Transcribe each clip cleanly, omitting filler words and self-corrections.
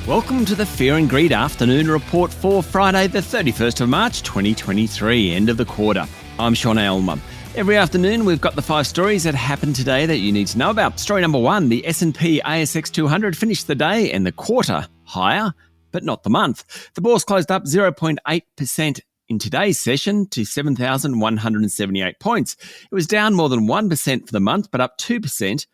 Welcome to the Fear and Greed Afternoon Report for Friday, the 31st of March, 2023, end of the quarter. I'm Sean Aylmer. Every afternoon, we've got the 5 stories that happened today that you need to know about. Story number 1, the S&P ASX 200 finished the day and the quarter higher, but not the month. The bourse closed up 0.8% in today's session to 7,178 points. It was down more than 1% for the month, but up 2%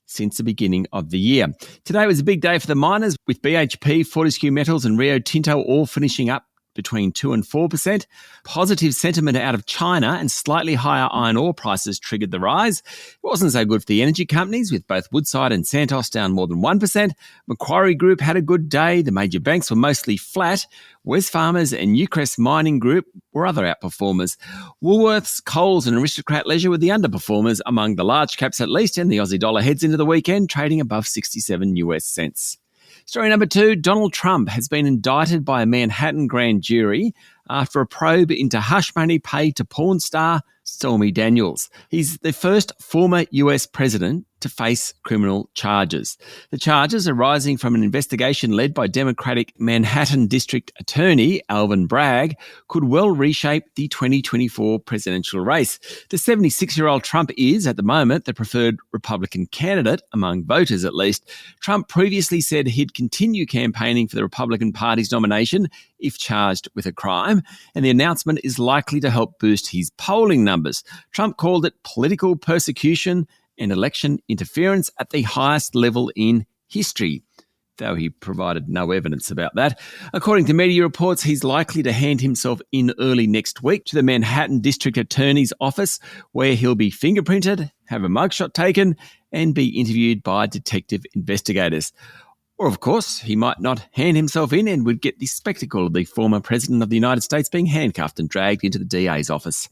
since the beginning of the year. Today was a big day for the miners, with BHP, Fortescue Metals and Rio Tinto all finishing up between 2 and 4%. Positive sentiment out of China and slightly higher iron ore prices triggered the rise. It wasn't so good for the energy companies, with both Woodside and Santos down more than 1%. Macquarie Group had a good day. The major banks were mostly flat. Wesfarmers and Newcrest Mining Group were other outperformers. Woolworths, Coles and Aristocrat Leisure were the underperformers among the large caps at least, and the Aussie dollar heads into the weekend trading above 67 US cents. Story number 2, Donald Trump has been indicted by a Manhattan grand jury after a probe into hush money paid to porn star Stormy Daniels. He's the first former US president to face criminal charges. The charges arising from an investigation led by Democratic Manhattan District Attorney Alvin Bragg could well reshape the 2024 presidential race. The 76-year-old Trump is, at the moment, the preferred Republican candidate, among voters at least. Trump previously said he'd continue campaigning for the Republican Party's nomination if charged with a crime, and the announcement is likely to help boost his polling numbers. Trump called it political persecution and election interference at the highest level in history, though he provided no evidence about that. According to media reports, he's likely to hand himself in early next week to the Manhattan District Attorney's office, where he'll be fingerprinted, have a mugshot taken, and be interviewed by detective investigators. Or, of course, he might not hand himself in and would get the spectacle of the former President of the United States being handcuffed and dragged into the DA's office.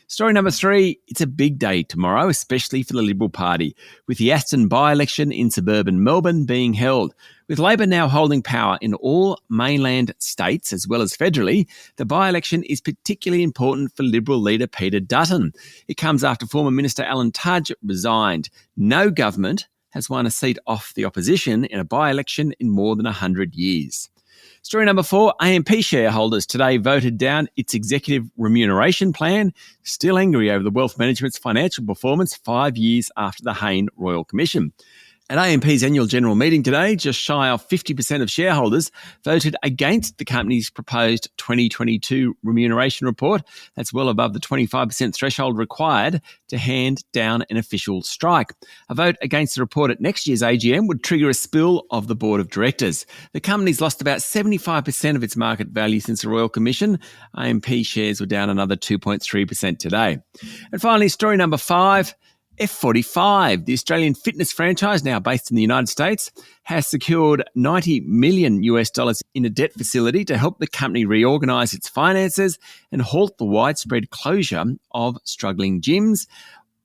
Story number 3, it's a big day tomorrow, especially for the Liberal Party, with the Aston by-election in suburban Melbourne being held. With Labor now holding power in all mainland states as well as federally, the by-election is particularly important for Liberal leader Peter Dutton. It comes after former Minister Alan Tudge resigned. No government has won a seat off the opposition in a by-election in more than 100 years. Story number 4, AMP shareholders today voted down its executive remuneration plan, still angry over the wealth management's financial performance 5 years after the Hayne Royal Commission. At AMP's annual general meeting today, just shy of 50% of shareholders voted against the company's proposed 2022 remuneration report. That's well above the 25% threshold required to hand down an official strike. A vote against the report at next year's AGM would trigger a spill of the board of directors. The company's lost about 75% of its market value since the Royal Commission. AMP shares were down another 2.3% today. And finally, story number 5, F45, the Australian fitness franchise now based in the United States, has secured $90 million in a debt facility to help the company reorganise its finances and halt the widespread closure of struggling gyms.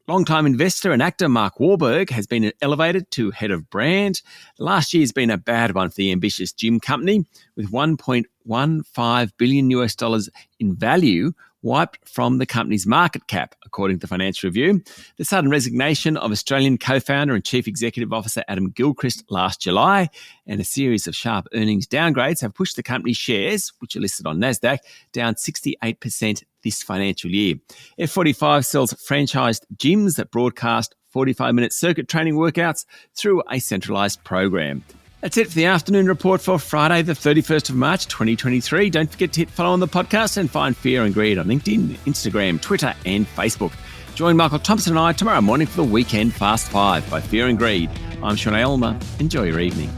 Longtime investor and actor Mark Wahlberg has been elevated to head of brand. Last year's been a bad one for the ambitious gym company, with $1.15 billion in value wiped from the company's market cap, according to Financial Review. The sudden resignation of Australian co-founder and chief executive officer Adam Gilchrist last July and a series of sharp earnings downgrades have pushed the company's shares, which are listed on NASDAQ, down 68% this financial year. F45 sells franchised gyms that broadcast 45-minute circuit training workouts through a centralised program. That's it for the afternoon report for Friday, the 31st of March, 2023. Don't forget to hit follow on the podcast and find Fear and Greed on LinkedIn, Instagram, Twitter and Facebook. Join Michael Thompson and I tomorrow morning for the Weekend Fast 5 by Fear and Greed. I'm Sean Aylmer. Enjoy your evening.